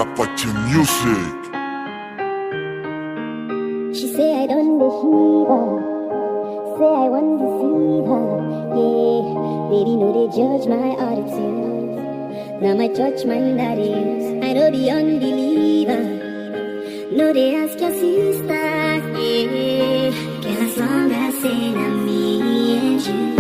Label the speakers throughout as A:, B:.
A: Apache Music.
B: She say I don't deceive her, say I won't deceive her. Yeah, baby, no they judge my attitude. Now my church mind that is. I know the unbeliever. No they ask your sister. Yeah, get a song that say that me and you.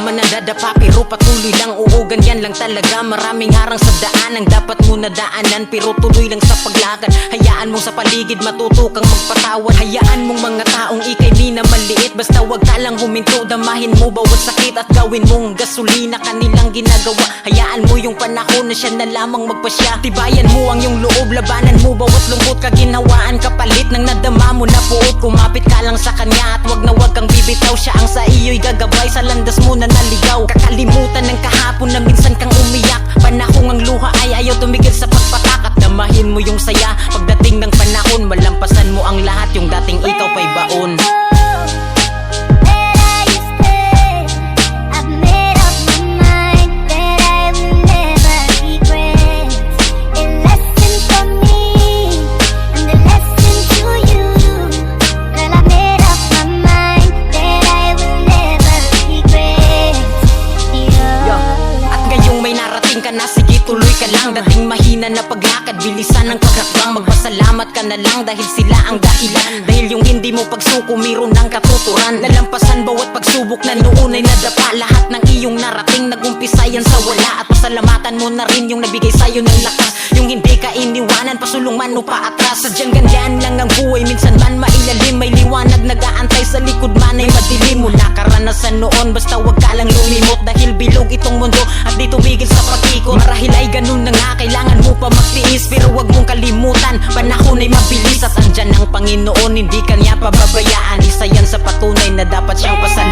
C: Manadadapa pero patuloy lang, oo ganyan lang talaga. Maraming harang sa daan ang dapat mo na daanan, pero tuloy lang sa paglakad. Hayaan mong sa paligid matuto kang magpatawad. Hayaan mong mga taong ikay minamaliit, basta wag ka lang huminto. Damahin mo bawat sakit at gawin mong gasolina kanilang ginagawa. Hayaan mo yung panahon na siya na lamang magpasya. Tibayan mo ang iyong loob, labanan mo bawat lungkot. Kaginhawaan kapalit ng nadama mo na puot. Kumapit ka lang sa kanya at wag na wag kang bibitaw. Siya ang sa iyo'y gagabay sa landas mo na naligaw. Kakalimutan ng kahapon na minsan kang umiyak. Panahong ang luha ay ayaw tumigil sa pagpatak. At damahin mo yung saya pagdating ng panahon. Malampasan mo ang lahat, yung dating ikaw pa'y baon. Tuloy ka lang, dating mahina na paglakad, bilisan ng paghakbang. Magpasalamat ka na lang dahil sila ang dahilan. Dahil yung hindi mo pagsuko, mayroon ng katuturan. Nalampasan bawat pagsubok na noon ay nadapa. Lahat ng iyong narating nagumpisa yan sa wala. At pasalamatan mo na rin yung nabigay sa'yo ng lakas. Yung hindi ka iniwanan, pasulong man o paatras. Sadyang ganyan lang ang buhay, minsan man mailalim. May liwanag nag-aantay sa likod man ay madilim. Mula karanasan noon, basta wag ka lang lumimot. Dahil bilog itong mundo at di tumigil sa pag-ikot. Marahil ay ganun na nga, kailangan mo pa magtiis. Pero wag mong kalimutan, panahon ay mabilis. At andyan ang Panginoon, hindi kanya pababayaan. Isa yan sa patunay na dapat siyang pasalamat.